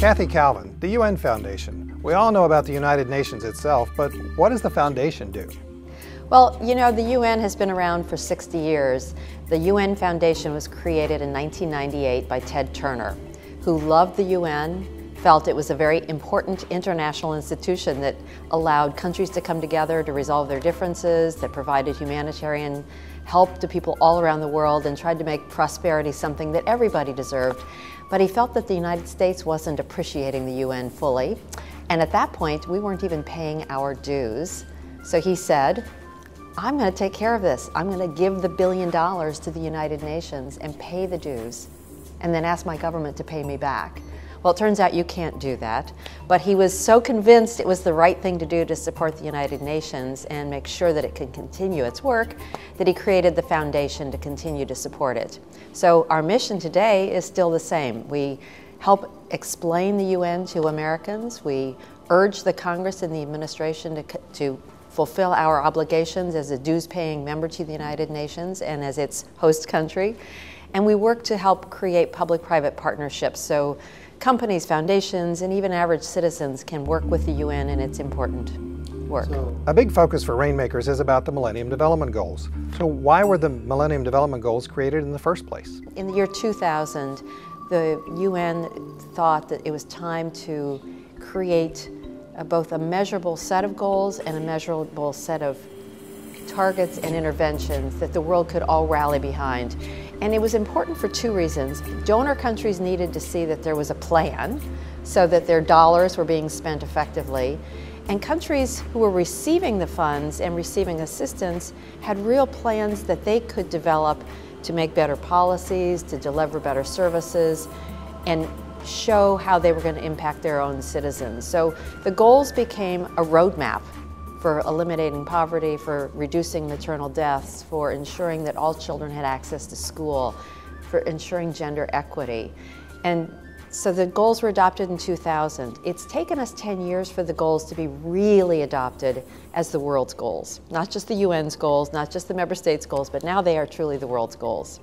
Kathy Calvin, the UN Foundation. We all know about the United Nations itself, but what does the foundation do? Well, you know, the UN has been around for 60 years. The UN Foundation was created in 1998 by Ted Turner, who loved the UN, felt it was a very important international institution that allowed countries to come together to resolve their differences, that provided humanitarian help to people all around the world, and tried to make prosperity something that everybody deserved. But he felt that the United States wasn't appreciating the UN fully, and at that point we weren't even paying our dues. So he said, I'm going to take care of this. I'm going to give the $1 billion to the United Nations and pay the dues, and then ask my government to pay me back. Well, it turns out you can't do that, but he was so convinced it was the right thing to do to support the United Nations and make sure that it could continue its work that he created the foundation to continue to support it. So our mission today is still the same. We help explain the UN to Americans. We urge the Congress and the administration to fulfill our obligations as a dues-paying member to the United Nations and as its host country. And we work to help create public-private partnerships so companies, foundations, and even average citizens can work with the UN in its important work. A big focus for Rainmakers is about the Millennium Development Goals. So why were the Millennium Development Goals created in the first place? In the year 2000, the UN thought that it was time to create both a measurable set of goals and a measurable set of targets and interventions that the world could all rally behind. And it was important for two reasons. Donor countries needed to see that there was a plan so that their dollars were being spent effectively. And countries who were receiving the funds and receiving assistance had real plans that they could develop to make better policies, to deliver better services, and show how they were going to impact their own citizens. So the goals became a roadmap for eliminating poverty, for reducing maternal deaths, for ensuring that all children had access to school, for ensuring gender equity. And so the goals were adopted in 2000. It's taken us 10 years for the goals to be really adopted as the world's goals. Not just the UN's goals, not just the member states' goals, but now they are truly the world's goals.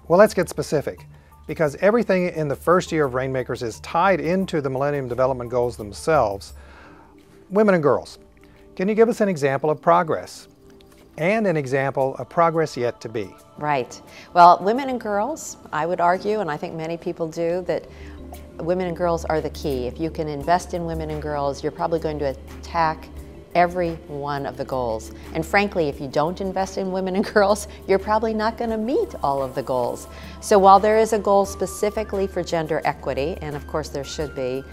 Well, let's get specific, because everything in the first year of Rainmakers is tied into the Millennium Development Goals themselves. Women and girls. Can you give us an example of progress and an example of progress yet to be? Right. Well, women and girls, I would argue, and I think many people do, that women and girls are the key. If you can invest in women and girls, you're probably going to attack every one of the goals. And frankly, if you don't invest in women and girls, you're probably not going to meet all of the goals. So while there is a goal specifically for gender equity, and of course there should be,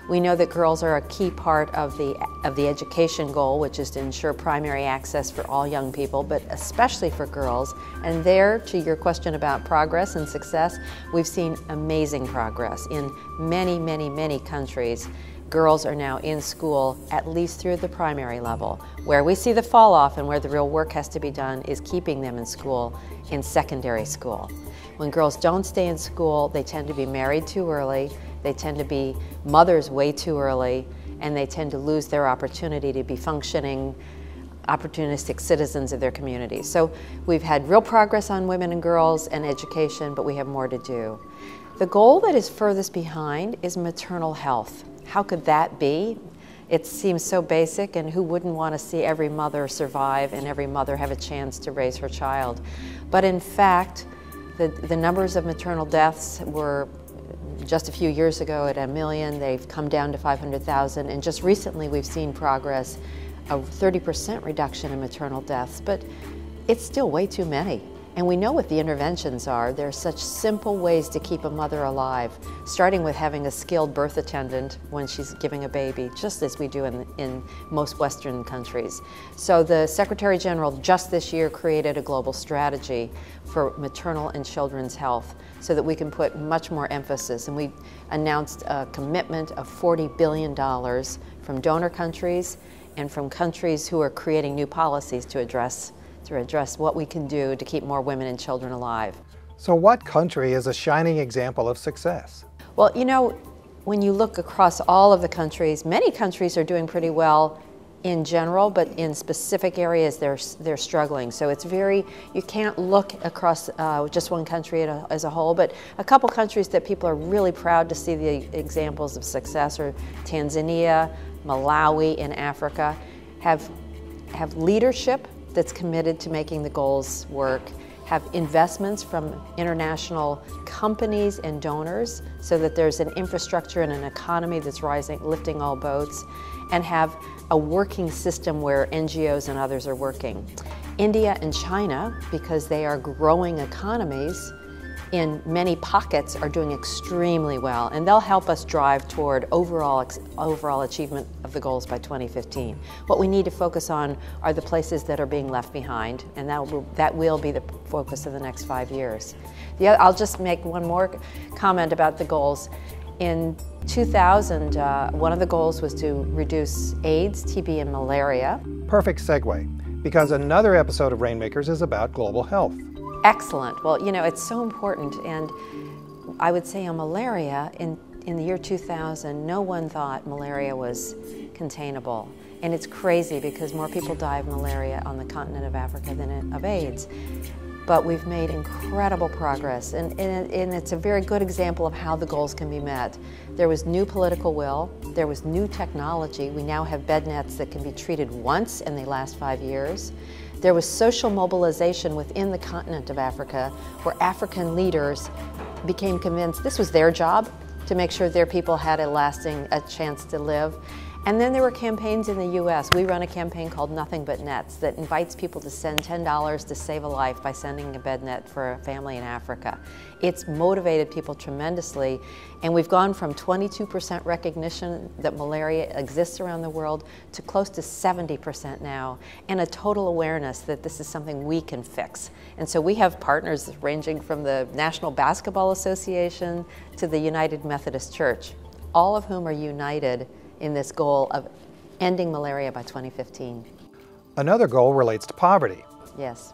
we know that girls are a key part of the education goal, which is to ensure primary access for all young people, but especially for girls. And there, to your question about progress and success, we've seen amazing progress. In many, many, many countries, girls are now in school at least through the primary level. Where we see the fall off and where the real work has to be done is keeping them in school in secondary school. When girls don't stay in school, they tend to be married too early, they tend to be mothers way too early, and they tend to lose their opportunity to be functioning, opportunistic citizens of their communities. So we've had real progress on women and girls and education, but we have more to do. The goal that is furthest behind is maternal health. How could that be? It seems so basic, and who wouldn't want to see every mother survive and every mother have a chance to raise her child? But in fact, the numbers of maternal deaths were just a few years ago at 1 million. They've come down to 500,000, and just recently we've seen progress of 30% reduction in maternal deaths, but it's still way too many. And we know what the interventions are. There are such simple ways to keep a mother alive, starting with having a skilled birth attendant when she's giving a baby, just as we do in most Western countries. So the Secretary General just this year created a global strategy for maternal and children's health so that we can put much more emphasis. And we announced a commitment of $40 billion from donor countries and from countries who are creating new policies to address what we can do to keep more women and children alive. So what country is a shining example of success? Well, you know, when you look across all of the countries, many countries are doing pretty well in general, but in specific areas they're struggling. So it's very, you can't look across just one country as a whole, but a couple countries that people are really proud to see the examples of success are Tanzania, Malawi in Africa, have leadership that's committed to making the goals work, have investments from international companies and donors so that there's an infrastructure and an economy that's rising, lifting all boats, and have a working system where NGOs and others are working. India and China, because they are growing economies in many pockets, are doing extremely well, and they'll help us drive toward overall achievement of the goals by 2015. What we need to focus on are the places that are being left behind, and that will be the focus of the next 5 years. I'll just make one more comment about the goals. In 2000, one of the goals was to reduce AIDS, TB, and malaria. Perfect segue, because another episode of Rainmakers is about global health. Excellent. Well, you know, it's so important, and I would say on malaria, in the year 2000, no one thought malaria was containable. And it's crazy because more people die of malaria on the continent of Africa than of AIDS. But we've made incredible progress, and it's a very good example of how the goals can be met. There was new political will, there was new technology. We now have bed nets that can be treated once and they last 5 years. There was social mobilization within the continent of Africa where African leaders became convinced this was their job to make sure their people had a chance to live. And then there were campaigns in the US. We run a campaign called Nothing But Nets that invites people to send $10 to save a life by sending a bed net for a family in Africa. It's motivated people tremendously, and we've gone from 22% recognition that malaria exists around the world to close to 70% now, and a total awareness that this is something we can fix. And so we have partners ranging from the National Basketball Association to the United Methodist Church, all of whom are united in this goal of ending malaria by 2015. Another goal relates to poverty. Yes.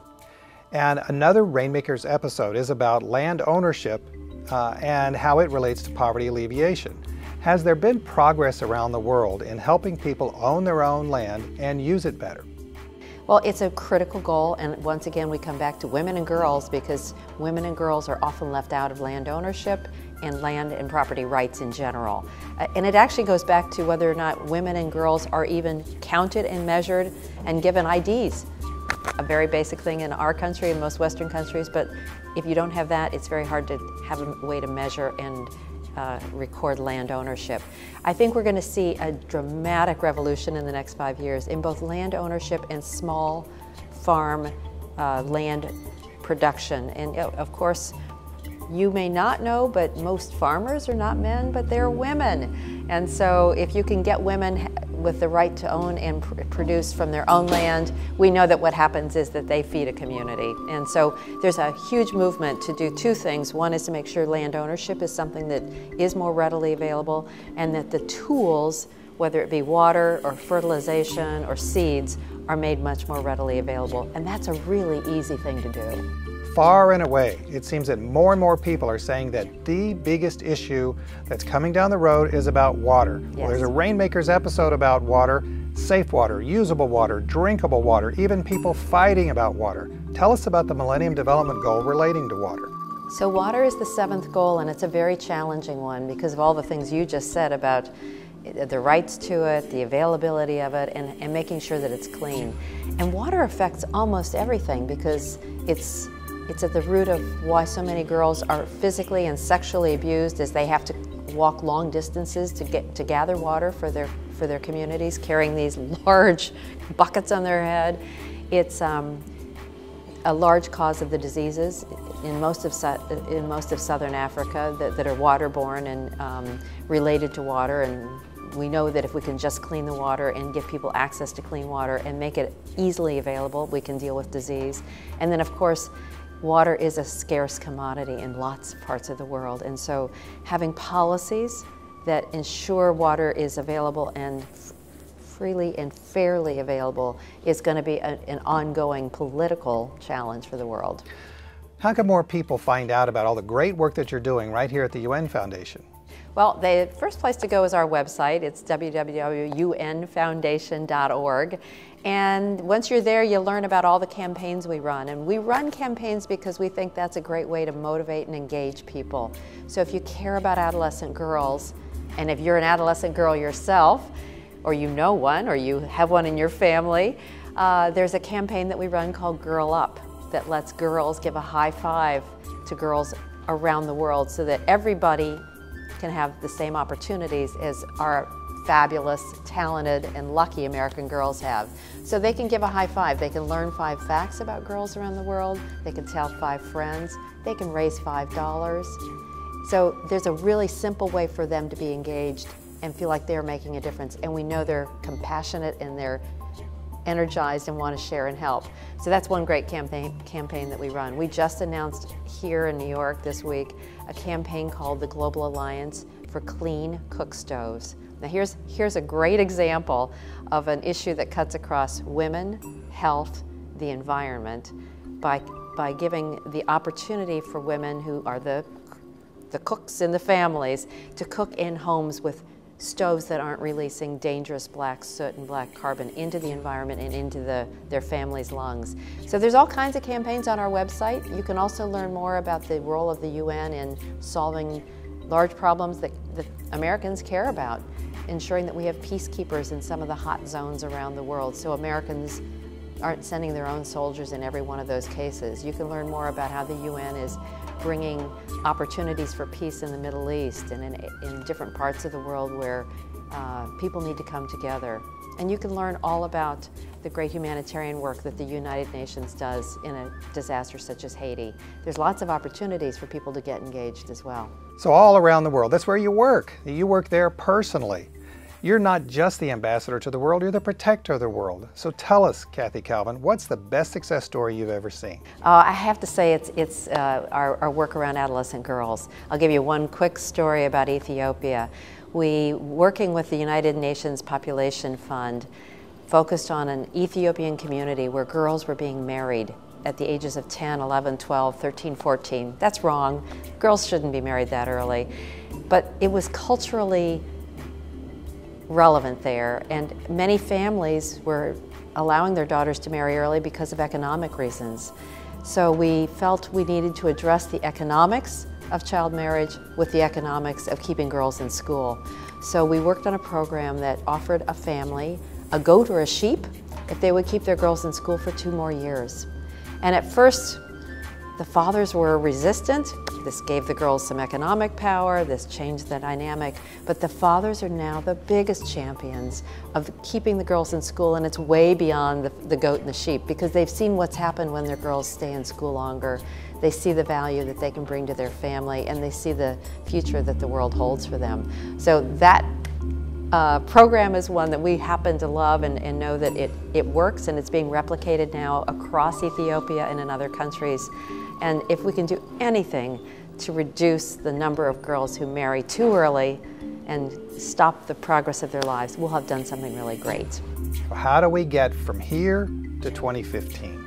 And another Rainmakers episode is about land ownership and how it relates to poverty alleviation. Has there been progress around the world in helping people own their own land and use it better? Well, it's a critical goal, and once again we come back to women and girls, because women and girls are often left out of land ownership and land and property rights in general. And it actually goes back to whether or not women and girls are even counted and measured and given IDs. A very basic thing in our country and most Western countries, but if you don't have that, it's very hard to have a way to measure and record land ownership. I think we're going to see a dramatic revolution in the next 5 years in both land ownership and small farm land production. And of course, you may not know, but most farmers are not men, but they're women. And so if you can get women with the right to own and produce from their own land, we know that what happens is that they feed a community. And so there's a huge movement to do two things. One is to make sure land ownership is something that is more readily available, and that the tools, whether it be water or fertilization or seeds, are made much more readily available. And that's a really easy thing to do. Far and away, it seems that more and more people are saying that the biggest issue that's coming down the road is about water. Yes. Well, there's a Rainmakers episode about water, safe water, usable water, drinkable water, even people fighting about water. Tell us about the Millennium Development Goal relating to water. So water is the 7th goal, and it's a very challenging one because of all the things you just said about the rights to it, the availability of it, and making sure that it's clean. And water affects almost everything because it's at the root of why so many girls are physically and sexually abused, as they have to walk long distances to gather water for their communities, carrying these large buckets on their head. It's a large cause of the diseases in most of southern Africa that are waterborne and related to water. And we know that if we can just clean the water and give people access to clean water and make it easily available, we can deal with disease. And then, of course, water is a scarce commodity in lots of parts of the world, and so having policies that ensure water is available and freely and fairly available is going to be an ongoing political challenge for the world. How can more people find out about all the great work that you're doing right here at the UN Foundation? Well, the first place to go is our website. It's www.unfoundation.org. And once you're there, you'll learn about all the campaigns we run. And we run campaigns because we think that's a great way to motivate and engage people. So if you care about adolescent girls, and if you're an adolescent girl yourself, or you know one, or you have one in your family, there's a campaign that we run called Girl Up that lets girls give a high five to girls around the world so that everybody can have the same opportunities as our fabulous, talented, and lucky American girls have. So they can give a high five. They can learn 5 facts about girls around the world. They can tell 5 friends. They can raise $5. So there's a really simple way for them to be engaged and feel like they're making a difference. And we know they're compassionate and they're energized and want to share and help. So that's one great campaign that we run. We just announced here in New York this week a campaign called the Global Alliance for Clean Cook Stoves. Now here's a great example of an issue that cuts across women, health, the environment, by giving the opportunity for women who are the cooks in the families to cook in homes with stoves that aren't releasing dangerous black soot and black carbon into the environment and into their families' lungs. So there's all kinds of campaigns on our website. You can also learn more about the role of the UN in solving large problems that Americans care about, ensuring that we have peacekeepers in some of the hot zones around the world so Americans aren't sending their own soldiers in every one of those cases. You can learn more about how the UN is bringing opportunities for peace in the Middle East and in different parts of the world where people need to come together. And you can learn all about the great humanitarian work that the United Nations does in a disaster such as Haiti. There's lots of opportunities for people to get engaged as well. So all around the world, that's where you work. You work there personally. You're not just the ambassador to the world, you're the protector of the world. So tell us, Kathy Calvin, what's the best success story you've ever seen? I have to say it's our work around adolescent girls. I'll give you one quick story about Ethiopia. We, working with the United Nations Population Fund, focused on an Ethiopian community where girls were being married at the ages of 10, 11, 12, 13, 14. That's wrong. Girls shouldn't be married that early. But it was culturally relevant there, and many families were allowing their daughters to marry early because of economic reasons. So we felt we needed to address the economics of child marriage with the economics of keeping girls in school. So we worked on a program that offered a family a goat or a sheep if they would keep their girls in school for 2 more years. And at first, the fathers were resistant. This gave the girls some economic power, this changed the dynamic, but the fathers are now the biggest champions of keeping the girls in school, and it's way beyond the goat and the sheep because they've seen what's happened when their girls stay in school longer. They see the value that they can bring to their family, and they see the future that the world holds for them. So that program is one that we happen to love and know that it works, and it's being replicated now across Ethiopia and in other countries. And if we can do anything to reduce the number of girls who marry too early and stop the progress of their lives, we'll have done something really great. How do we get from here to 2015?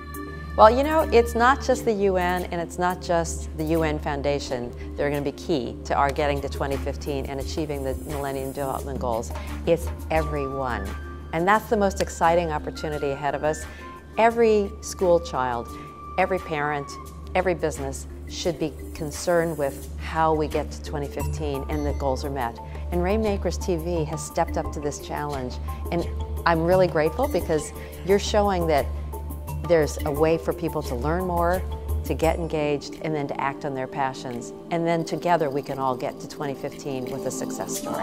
Well, you know, it's not just the UN and it's not just the UN Foundation that are going to be key to our getting to 2015 and achieving the Millennium Development Goals. It's everyone. And that's the most exciting opportunity ahead of us. Every school child, every parent, every business should be concerned with how we get to 2015 and the goals are met. And Rainmakers TV has stepped up to this challenge. And I'm really grateful because you're showing that there's a way for people to learn more, to get engaged, and then to act on their passions. And then together we can all get to 2015 with a success story.